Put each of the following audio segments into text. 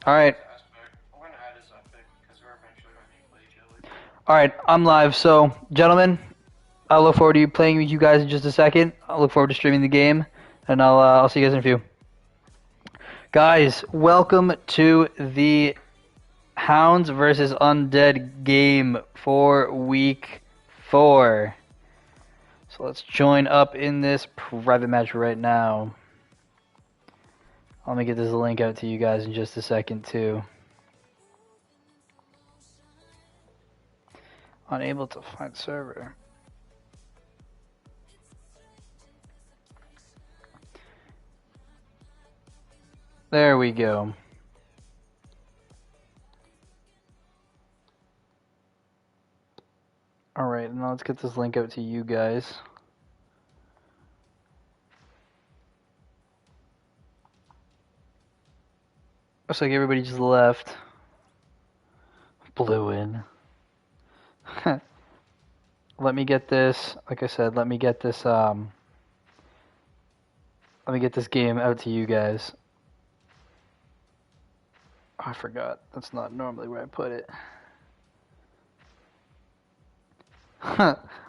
Alright. Alright, I'm live. So, gentlemen, I look forward to you playing with you guys in just a second. I look forward to streaming the game, and I'll see you guys in a few. Guys, welcome to the Hounds versus Undead game for week 4. So let's join up in this private match right now. Let me get this link out to you guys in just a second too. Unable to find server. There we go. Alright, now let's get this link out to you guys. Looks like everybody just left. Blew in. Let me get this, like I said, let me get this game out to you guys. Oh, I forgot. That's not normally where I put it.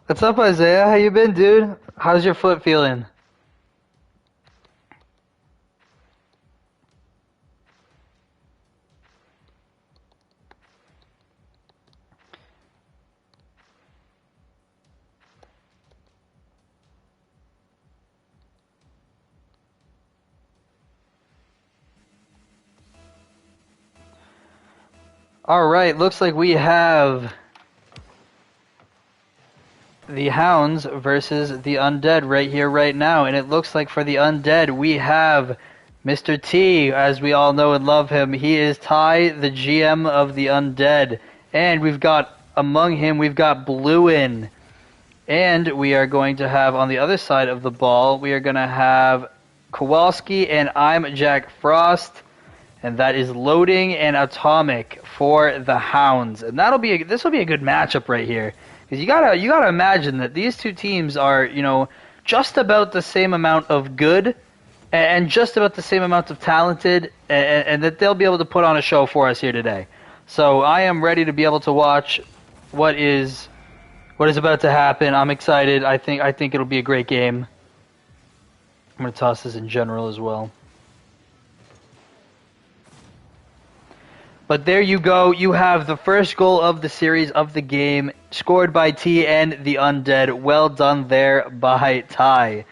What's up, Isaiah? How you been, dude? How's your foot feeling? Alright, looks like we have the Hounds versus the Undead right here, right now. And it looks like for the Undead, we have Mr. T, as we all know and love him. He is Ty, the GM of the Undead. And we've got, among him, we've got Bluin. And we are going to have, on the other side of the ball, we are going to have Kowalski, and I'm Jack Frost. And that is Loading and Atomic for the Hounds. And this will be a good matchup right here. Because you gotta imagine that these two teams are, just about the same amount of good and just about the same amount of talented, and that they'll be able to put on a show for us here today. So I am ready to be able to watch what is about to happen. I'm excited. I think it'll be a great game. I'm gonna toss this in general as well. But there you go. You have the first goal of the series of the game, scored by T and the Undead. Well done there by Ty.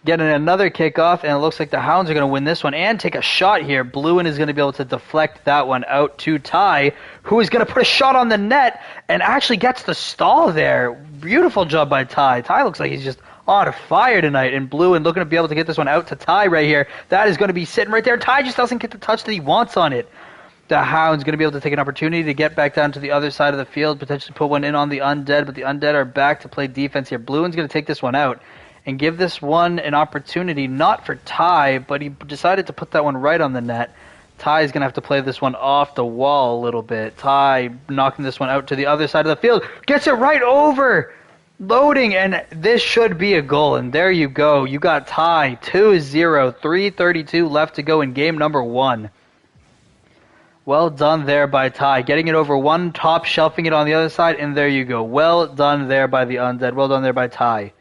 Getting another kickoff, and it looks like the Hounds are going to win this one and take a shot here. Bluin is going to be able to deflect that one out to Ty, who is going to put a shot on the net and actually gets the stall there. Beautiful job by Ty. Ty looks like he's just on fire tonight, and Bluin looking to be able to get this one out to Ty right here. That is going to be sitting right there. Ty just doesn't get the touch that he wants on it. The Hound's going to be able to take an opportunity to get back down to the other side of the field, potentially put one in on the Undead, but the Undead are back to play defense here. Bluin's going to take this one out and give this one an opportunity, not for Ty, but he decided to put that one right on the net. Ty's going to have to play this one off the wall a little bit. Ty knocking this one out to the other side of the field. Gets it right over! Loading, and this should be a goal, and there you go. You got Ty 2-0, 3:32 left to go in game number 1. Well done there by Ty. Getting it over one, top shelving it on the other side, and there you go. Well done there by the Undead. Well done there by Ty.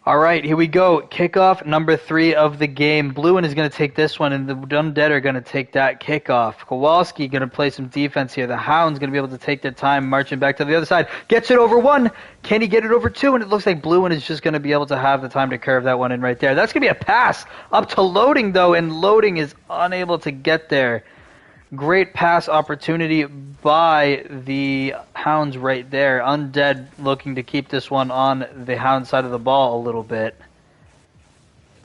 All right, here we go. Kickoff number 3 of the game. Bluin is going to take this one, and the Undead are going to take that kickoff. Kowalski going to play some defense here. The Hound's going to be able to take their time marching back to the other side. Gets it over 1. Can he get it over 2? And it looks like Bluin is just going to be able to have the time to curve that one in right there. That's going to be a pass up to Loading, though, and Loading is unable to get there. Great pass opportunity by the Hounds right there. Undead looking to keep this one on the Hound side of the ball a little bit.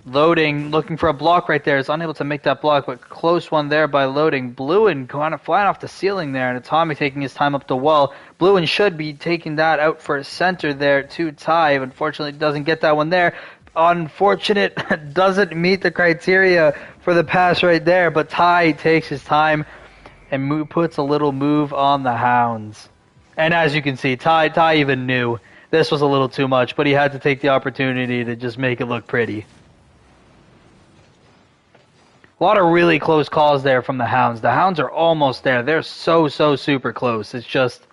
Loading, looking for a block right there. Is unable to make that block, but close one there by Loading. Bluin kind of flying off the ceiling there, and Atomic taking his time up the wall. Bluin should be taking that out for a center there to Ty. Unfortunately, doesn't get that one there. Unfortunate, doesn't meet the criteria for the pass right there, but Ty takes his time and puts a little move on the Hounds. And as you can see, Ty even knew this was a little too much, but he had to take the opportunity to just make it look pretty. A lot of really close calls there from the Hounds. The Hounds are almost there. They're so super close. It's just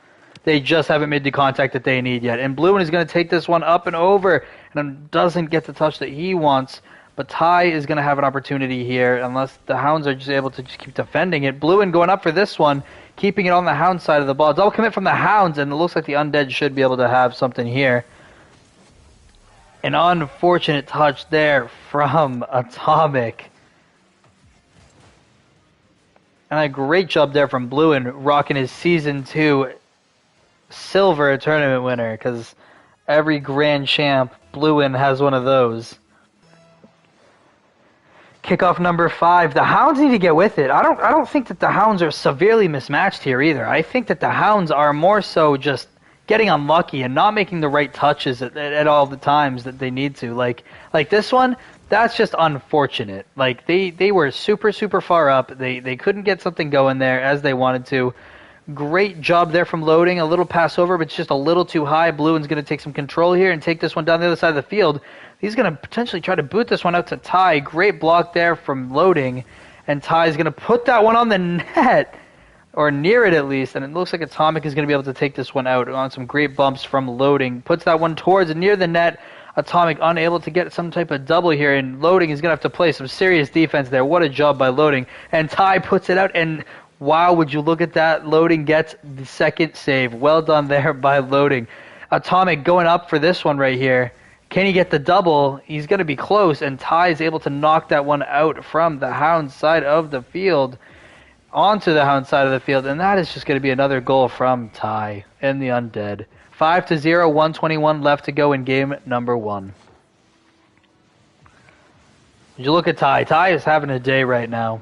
they just haven't made the contact that they need yet. And Bluin is going to take this one up and over and doesn't get the touch that he wants. But Ty is going to have an opportunity here unless the Hounds are just able to just keep defending it. Bluin going up for this one, keeping it on the Hound side of the ball. Double commit from the Hounds, and it looks like the Undead should be able to have something here. An unfortunate touch there from Atomic. And a great job there from Bluin, rocking his Season 2 silver tournament winner, because every Grand Champ, Bluin has one of those. Kickoff number 5. The Hounds need to get with it. I don't think that the Hounds are severely mismatched here either. I think that the Hounds are more so just getting unlucky and not making the right touches at all the times that they need to. Like this one, that's just unfortunate. Like they were super far up. They couldn't get something going there as they wanted to. Great job there from Loading. A little pass over, but it's just a little too high. Bluin's going to take some control here and take this one down the other side of the field. He's going to potentially try to boot this one out to Ty. Great block there from Loading. And Ty's going to put that one on the net, or near it at least. And it looks like Atomic is going to be able to take this one out on some great bumps from Loading. Puts that one towards and near the net. Atomic unable to get some type of double here. And Loading is going to have to play some serious defense there. What a job by Loading. And Ty puts it out. And wow, would you look at that. Loading gets the second save. Well done there by Loading. Atomic going up for this one right here. Can he get the double? He's going to be close, and Ty is able to knock that one out from the Hound side of the field onto the Hound side of the field, and that is just going to be another goal from Ty and the Undead. 5-0, 121 left to go in game number 1. You look at Ty. Ty is having a day right now.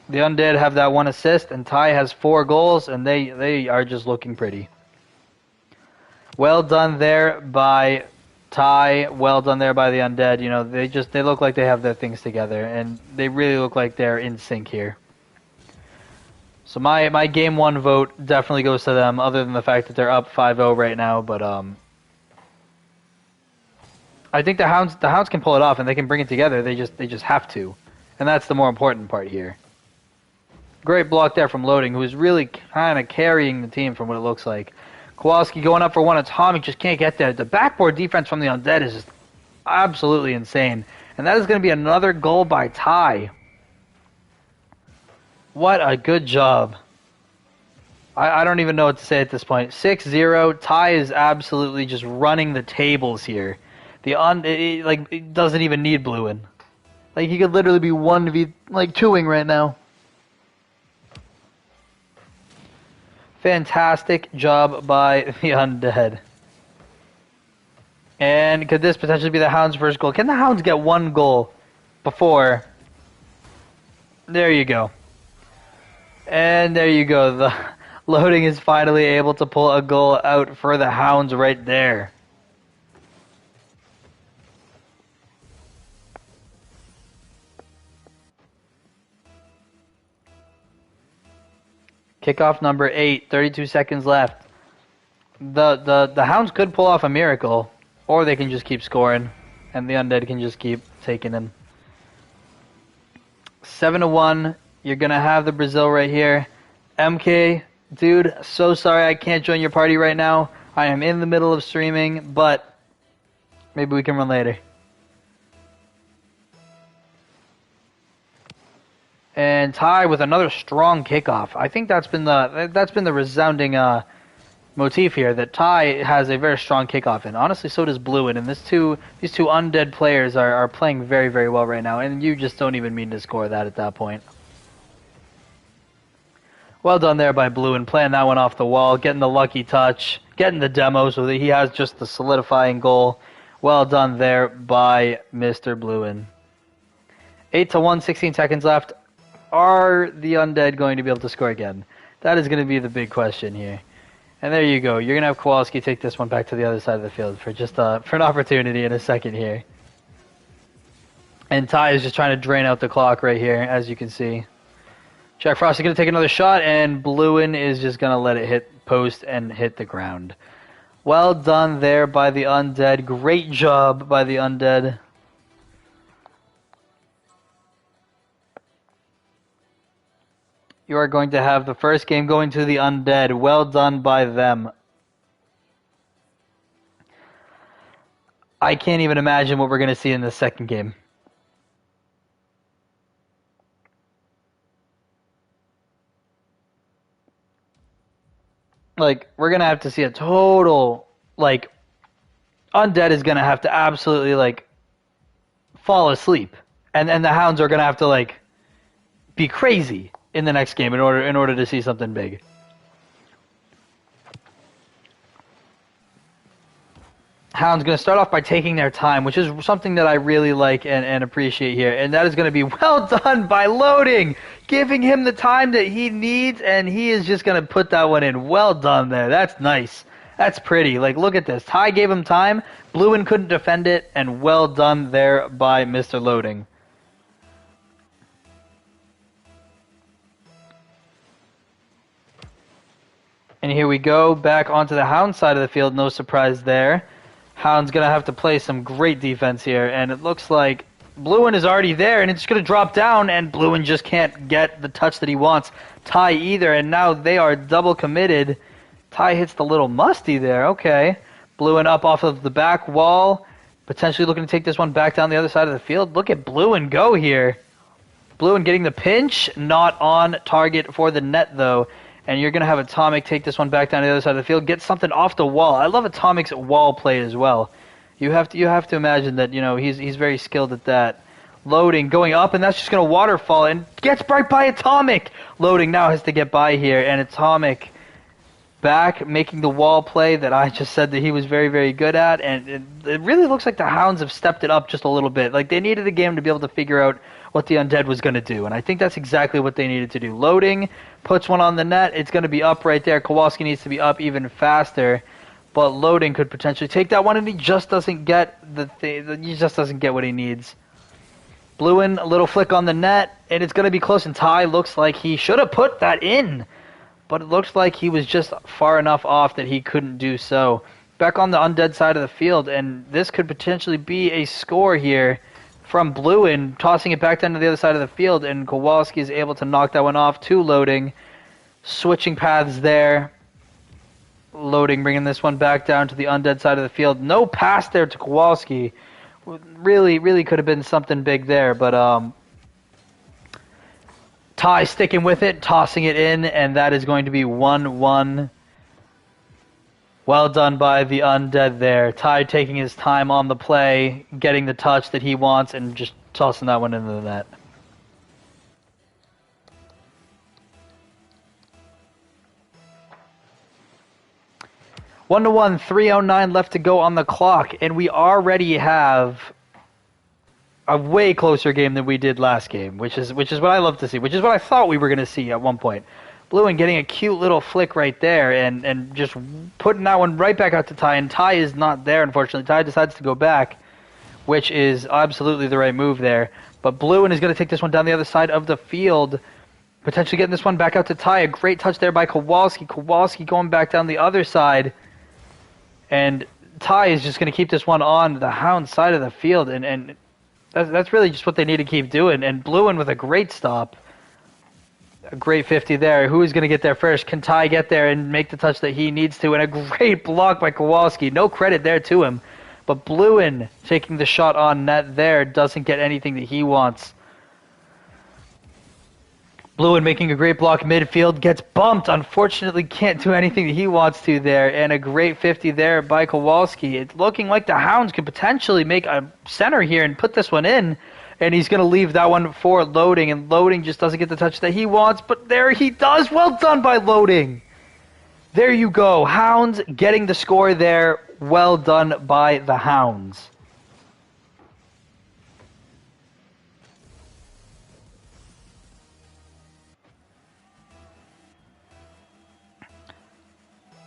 The Undead have that 1 assist, and Ty has 4 goals, and they are just looking pretty. Well done there by Ty, well done there by the Undead. You know, they look like they have their things together, and they really look like they're in sync here. So my game 1 vote definitely goes to them, other than the fact that they're up 5-0 right now. But I think the Hounds can pull it off, and they can bring it together. They just have to, and that's the more important part here. Great block there from Loading, who is really kind of carrying the team from what it looks like. Kowalski going up for one. Atomic just can't get there. The backboard defense from the Undead is just absolutely insane. And that is going to be another goal by Ty. What a good job. I don't even know what to say at this point. 6-0. Ty is absolutely just running the tables here. It doesn't even need Bluin. Like, he could literally be 2-ing right now. Fantastic job by the Undead. And could this potentially be the Hounds' first goal? Can the Hounds get 1 goal before? There you go. And there you go. The Loading is finally able to pull a goal out for the Hounds right there. Kickoff number 8, 32 seconds left. The Hounds could pull off a miracle, or they can just keep scoring, and the Undead can just keep taking them. 7-1. You're gonna have the Brazil right here. MK, dude, so sorry I can't join your party right now. I am in the middle of streaming, but maybe we can run later. And Ty with another strong kickoff. I think that's been the resounding motif here, that Ty has a very strong kickoff, and honestly so does Bluin. And these two Undead players are playing very, very well right now, and you just don't even mean to score that at that point. Well done there by Bluin, playing that one off the wall, getting the lucky touch, getting the demo so that he has just the solidifying goal. Well done there by Mr. Bluin. 8-1, 16 seconds left. Are the Undead going to be able to score again? That is going to be the big question here. And there you go. You're going to have Kowalski take this one back to the other side of the field for just for an opportunity in a second here. And Ty is just trying to drain out the clock right here, as you can see. Jack Frost is going to take another shot, and Bluin is just going to let it hit post and hit the ground. Well done there by the Undead. Great job by the Undead. You are going to have the first game going to the Undead. Well done by them. I can't even imagine what we're going to see in the second game. Like, we're going to have to see a total, like, Undead is going to have to absolutely, like, fall asleep. And the Hounds are going to have to, like, be crazy in the next game in order to see something big. Hounds going to start off by taking their time, which is something that I really like and appreciate here. And that is going to be well done by Loading, giving him the time that he needs, and he is just going to put that one in. Well done there. That's nice. That's pretty. Like, look at this. Ty gave him time. Bluin couldn't defend it, and well done there by Mr. Loading. And here we go, back onto the Hound side of the field. No surprise there. Hound's going to have to play some great defense here, and it looks like Bluin is already there, and it's going to drop down, and Bluin just can't get the touch that he wants. Ty either, and now they are double committed. Ty hits the little musty there. Okay. Bluin up off of the back wall, potentially looking to take this one back down the other side of the field. Look at Bluin go here. Bluin getting the pinch, not on target for the net, though. And you're going to have Atomic take this one back down to the other side of the field, get something off the wall. I love Atomic's wall play as well. You have to imagine that, you know, he's very skilled at that. Loading, going up, and that's just going to waterfall, and gets right by Atomic. Loading now has to get by here, and Atomic back, making the wall play that I just said that he was very, very good at. And it really looks like the Hounds have stepped it up just a little bit. Like, they needed a game to be able to figure out what the Undead was going to do, and I think that's exactly what they needed to do. Loading, puts one on the net, it's going to be up right there. Kowalski needs to be up even faster, but Loading could potentially take that one, and he just doesn't get he just doesn't get what he needs. Bluin, a little flick on the net, and it's going to be close, and Ty looks like he should have put that in, but it looks like he was just far enough off that he couldn't do so. Back on the Undead side of the field, and this could potentially be a score here from Bluin, tossing it back down to the other side of the field, and Kowalski is able to knock that one off to Loading. Switching paths there. Loading, bringing this one back down to the Undead side of the field. No pass there to Kowalski. Really, really could have been something big there, but Ty sticking with it, tossing it in, and that is going to be 1-1. Well done by the Undead there. Ty taking his time on the play, getting the touch that he wants, and just tossing that one into the net. One to 1, 3:09 left to go on the clock, and we already have a way closer game than we did last game, which is what I love to see, which is what I thought we were going to see at one point. Bluin getting a cute little flick right there, and just putting that one right back out to Ty, and Ty is not there, unfortunately. Ty decides to go back, which is absolutely the right move there. But Bluin is going to take this one down the other side of the field, potentially getting this one back out to Ty. A great touch there by Kowalski. Kowalski going back down the other side, and Ty is just going to keep this one on the Hound side of the field, and that's really just what they need to keep doing. And Bluin with a great stop. A great 50 there. Who is going to get there first? Can Ty get there and make the touch that he needs to? And a great block by Kowalski. No credit there to him. But Bluin taking the shot on net there doesn't get anything that he wants. Bluin making a great block midfield. Gets bumped. Unfortunately can't do anything that he wants to there. And a great 50 there by Kowalski. It's looking like the Hounds could potentially make a center here and put this one in. And he's going to leave that one for Loading, and Loading just doesn't get the touch that he wants, but there he does. Well done by Loading. There you go. Hounds getting the score there. Well done by the Hounds.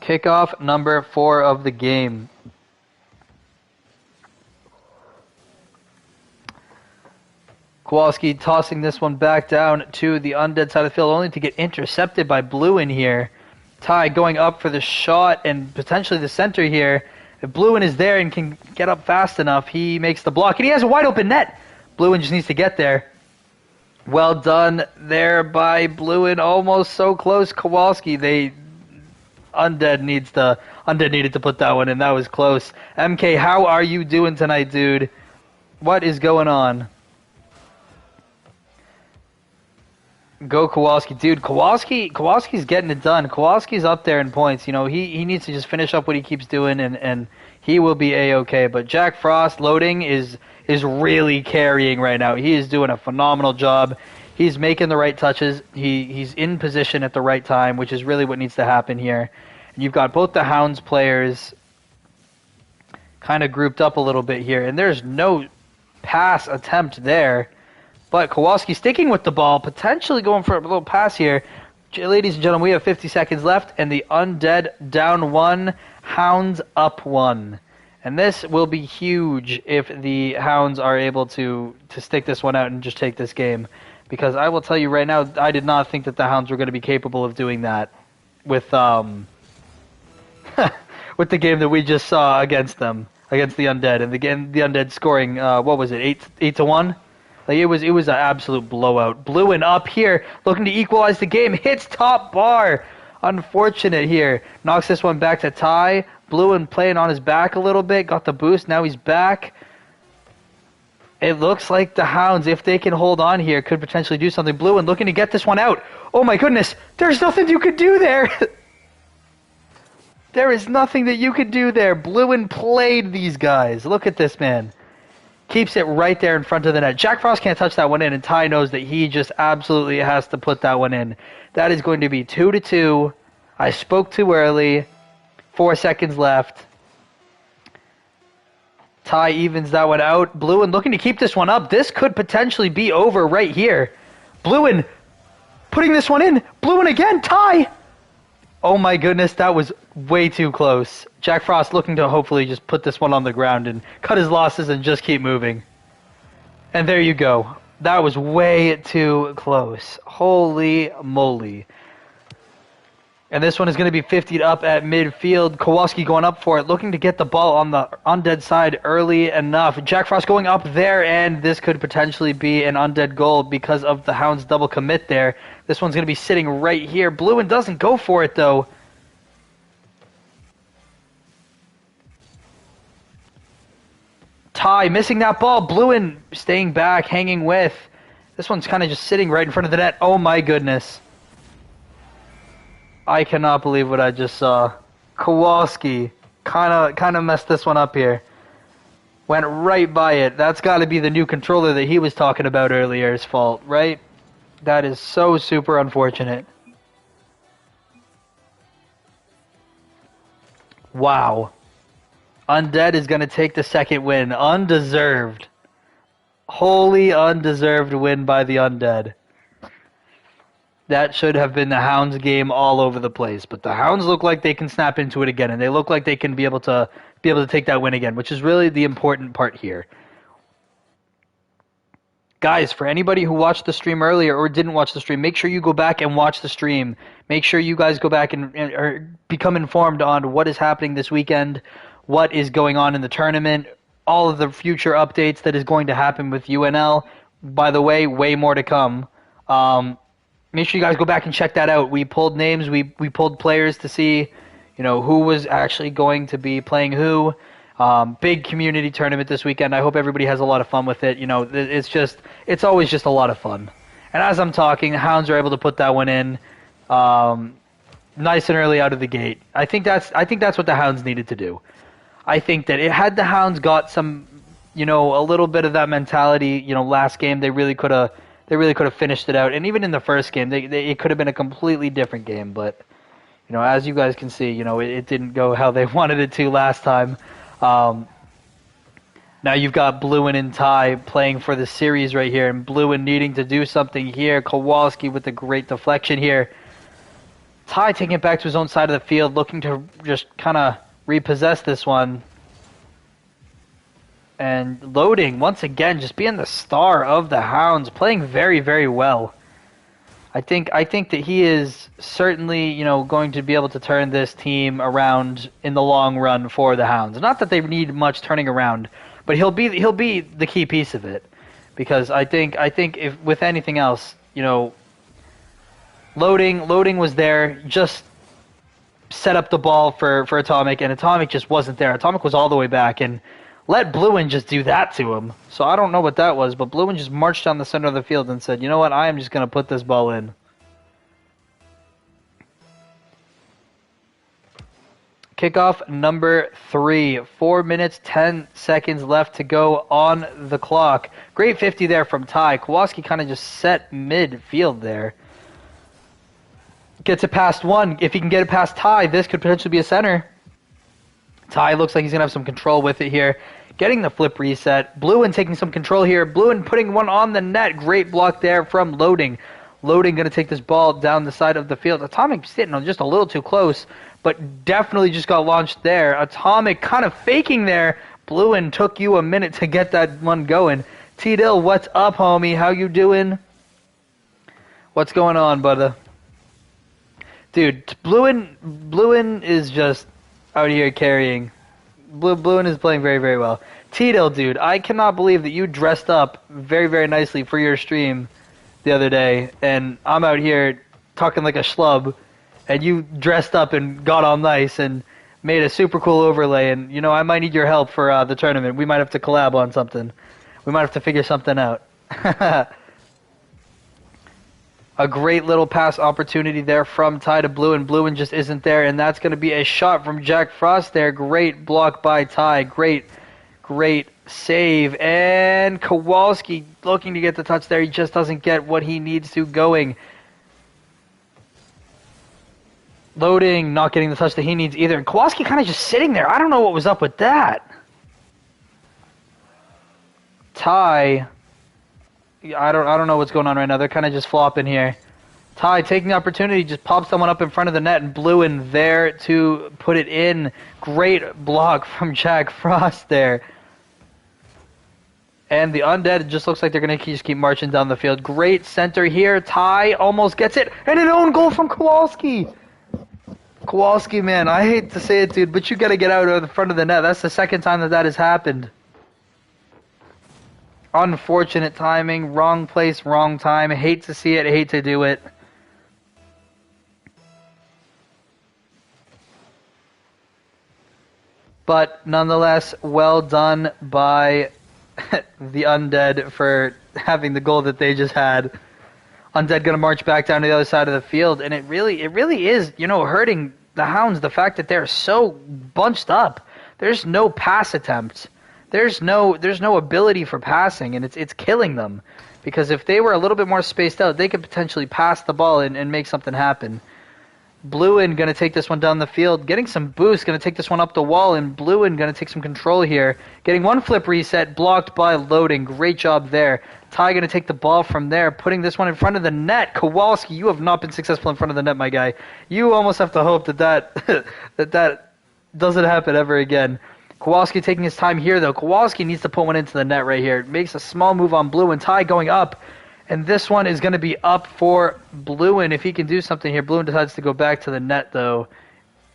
Kickoff number 4 of the game. Kowalski tossing this one back down to the Undead side of the field, only to get intercepted by Bluin here. Ty going up for the shot and potentially the center here. If Bluin is there and can get up fast enough, he makes the block, and he has a wide open net. Bluin just needs to get there. Well done there by Blue and almost so close. Kowalski, Undead needed to put that one in. That was close. MK, how are you doing tonight, dude? What is going on? Go Kowalski, dude. Kowalski's getting it done. Kowalski's up there in points. You know, he needs to just finish up what he keeps doing, and he will be a-okay. But Jack Frost loading is really carrying right now. He is doing a phenomenal job. He's making the right touches. He's in position at the right time, which is really what needs to happen here. And you've got both the Hounds players kind of grouped up a little bit here, and there's no pass attempt there. But Kowalski sticking with the ball, potentially going for a little pass here. Ladies and gentlemen, we have 50 seconds left, and the Undead down 1, Hounds up 1. And this will be huge if the Hounds are able to stick this one out and just take this game. Because I will tell you right now, I did not think that the Hounds were going to be capable of doing that with with the game that we just saw against them, against the Undead. And the Undead scoring, what was it, 8-1? Like it was an absolute blowout. Bluin up here, looking to equalize the game. Hits top bar. Unfortunate here. Knocks this one back to Ty. Bluin playing on his back a little bit. Got the boost. Now he's back. It looks like the Hounds, if they can hold on here, could potentially do something. Bluin looking to get this one out. Oh my goodness. There's nothing you could do there. There is nothing that you could do there. Bluin played these guys. Look at this, man. Keeps it right there in front of the net. Jack Frost can't touch that one in, and Ty knows that he just absolutely has to put that one in. That is going to be 2-2. I spoke too early. 4 seconds left. Ty evens that one out. Bluin looking to keep this one up. This could potentially be over right here. Bluin putting this one in. Bluin again. Ty! Oh my goodness, that was way too close. Jack Frost looking to hopefully just put this one on the ground and cut his losses and just keep moving. And there you go. That was way too close. Holy moly. And this one is going to be 50'd up at midfield. Kowalski going up for it, looking to get the ball on the Undead side early enough. Jack Frost going up there, and this could potentially be an Undead goal because of the Hounds double commit there. This one's going to be sitting right here. Bluin doesn't go for it, though. Ty missing that ball. Bluin staying back, hanging with. This one's kind of just sitting right in front of the net. Oh my goodness. I cannot believe what I just saw. Kowalski kind of messed this one up here. Went right by it. That's got to be the new controller that he was talking about earlier's fault, right? That is so super unfortunate. Wow. Undead is going to take the second win. Undeserved. Wholly undeserved win by the Undead. That should have been the Hounds game all over the place. But the Hounds look like they can snap into it again, and they look like they can be able to take that win again, which is really the important part here. Guys, for anybody who watched the stream earlier or didn't watch the stream, make sure you go back and watch the stream. Make sure you guys go back and become informed on what is happening this weekend, what is going on in the tournament, all of the future updates that is going to happen with UNL. By the way, way more to come. Make sure you guys go back and check that out. We pulled names, we pulled players to see, who was actually going to be playing who. Big community tournament this weekend. I hope everybody has a lot of fun with it. It's always just a lot of fun. And as I'm talking, the Hounds are able to put that one in, nice and early out of the gate. I think that's what the Hounds needed to do. I think that had the Hounds got some, a little bit of that mentality, last game they really could have finished it out. And even in the first game, it could have been a completely different game. But, as you guys can see, it didn't go how they wanted it to last time. Now you've got Bluin and Ty playing for the series right here, and Bluin needing to do something here. Kowalski with a great deflection here. Ty taking it back to his own side of the field, looking to just kind of repossess this one. And loading, once again, just being the star of the Hounds, playing very, very well. I think that he is certainly, going to be able to turn this team around in the long run for the Hounds. Not that they need much turning around, but he'll be the key piece of it. because I think if with anything else, loading was there, just set up the ball for Atomic, and Atomic just wasn't there. Atomic was all the way back, and let Bluin just do that to him. So I don't know what that was, but Bluin just marched down the center of the field and said, you know what, I am just going to put this ball in. Kickoff number 3. 4 minutes, 10 seconds left to go on the clock. Great 50 there from Ty. Kowalski kind of just set midfield there. Gets it past one. If he can get it past Ty, this could potentially be a center. Ty looks like he's going to have some control with it here. Getting the flip reset. Bluin taking some control here. Bluin putting one on the net. Great block there from Loading. Loading going to take this ball down the side of the field. Atomic sitting on just a little too close, but definitely just got launched there. Atomic kind of faking there. Bluin took you a minute to get that one going. T-Dill, what's up, homie? How you doing? What's going on, brother? Dude, Bluin is just out here carrying. Bluin is playing very, very well. T-Dill, dude, I cannot believe that you dressed up very, very nicely for your stream the other day, and I'm out here talking like a schlub, and you dressed up and got all nice and made a super cool overlay, and, I might need your help for the tournament. We might have to collab on something. We might have to figure something out. A great little pass opportunity there from Ty to Bluin. Bluin just isn't there, and that's going to be a shot from Jack Frost there. Great block by Ty. Great save. And Kowalski looking to get the touch there. He just doesn't get what he needs to going. Loading, not getting the touch that he needs either. And Kowalski kind of just sitting there. I don't know what was up with that. Ty, I don't know what's going on right now. They're kind of just flopping here. Ty taking the opportunity, just pops someone up in front of the net, and Bluin there to put it in. Great block from Jack Frost there. And the Undead just looks like they're going to just keep marching down the field. Great center here. Ty almost gets it. And an own goal from Kowalski. Kowalski, man, I hate to say it, dude, but you got to get out of the front of the net. That's the second time that has happened. Unfortunate timing. Wrong place, wrong time. I hate to see it. I hate to do it. But nonetheless, well done by the Undead for having the goal that they just had. Undead going to march back down to the other side of the field, and it really is, hurting the Hounds, the fact that they're so bunched up. There's no pass attempts. There's no ability for passing, and it's killing them. Because if they were a little bit more spaced out, they could potentially pass the ball and make something happen. Bluin going to take this one down the field, getting some boost, going to take this one up the wall, and Bluin going to take some control here. Getting one flip reset, blocked by Loading. Great job there. Ty going to take the ball from there, putting this one in front of the net. Kowalski, you have not been successful in front of the net, my guy. You almost have to hope that doesn't happen ever again. Kowalski taking his time here, though. Kowalski needs to put one into the net right here. Makes a small move on Bluin. Ty going up. And this one is going to be up for Bluin if he can do something here. Bluin decides to go back to the net, though.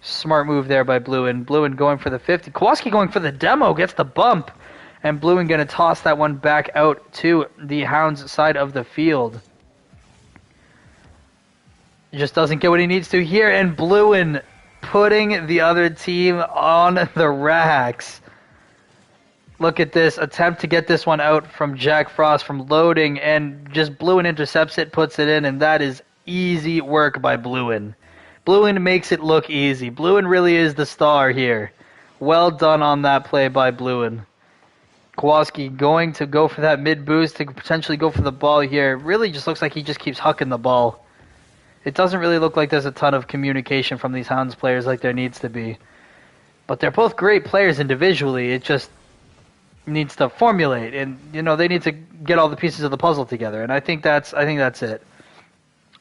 Smart move there by Bluin. Bluin going for the 50. Kowalski going for the demo. Gets the bump. And Bluin going to toss that one back out to the Hounds side of the field. He just doesn't get what he needs to here. And Bluin putting the other team on the racks. Look at this attempt to get this one out from Jack Frost from Loading, and just Bluin intercepts it, puts it in, and that is easy work by Bluin. Bluin makes it look easy. Bluin really is the star here. Well done on that play by Bluin. Kowalski going to go for that mid boost to potentially go for the ball here. Really just looks like he just keeps hucking the ball. It doesn't really look like there's a ton of communication from these Hounds players like there needs to be. But they're both great players individually. It just needs to formulate, and they need to get all the pieces of the puzzle together, and I think that's it.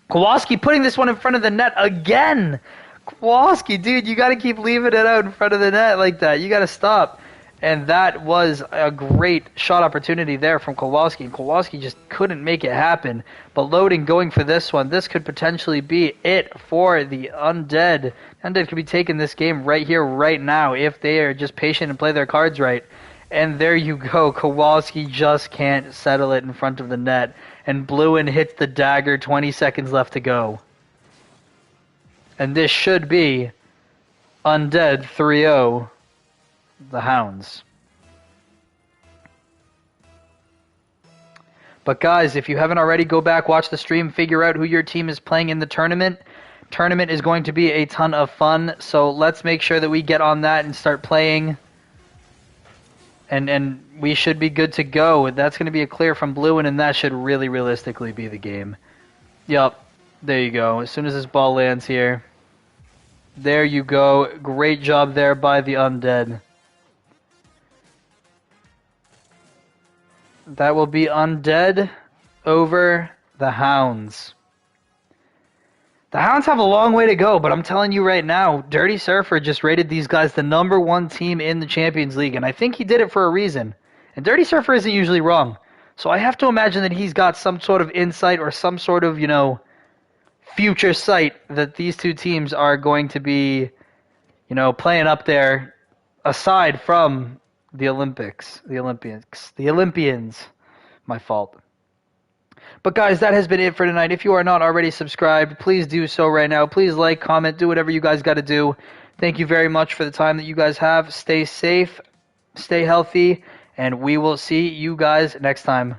Kowalski putting this one in front of the net again. Kowalski, dude, you got to keep leaving it out in front of the net like that. You got to stop. And that was a great shot opportunity there from Kowalski, and Kowalski just couldn't make it happen. But Loading going for this one. This could potentially be it for the Undead. Undead could be taking this game right here, right now, if they are just patient and play their cards right. And there you go. Kowalski just can't settle it in front of the net. And Bluin hits the dagger, 20 seconds left to go. And this should be Undead 3-0, the Hounds. But guys, if you haven't already, go back, watch the stream, figure out who your team is playing in the tournament. Tournament is going to be a ton of fun, so let's make sure that we get on that and start playing. And we should be good to go. That's going to be a clear from Bluin, and that should really realistically be the game. Yup, there you go. As soon as this ball lands here. There you go. Great job there by the Undead. That will be Undead over the Hounds. The Hounds have a long way to go, but I'm telling you right now, Dirty Surfer just rated these guys the #1 team in the Champions League, and I think he did it for a reason. And Dirty Surfer isn't usually wrong. So I have to imagine that he's got some sort of insight or some sort of, future sight that these two teams are going to be, playing up there aside from the Olympics. The Olympians. My fault. But guys, that has been it for tonight. If you are not already subscribed, please do so right now. Please like, comment, do whatever you guys got to do. Thank you very much for the time that you guys have. Stay safe, stay healthy, and we will see you guys next time.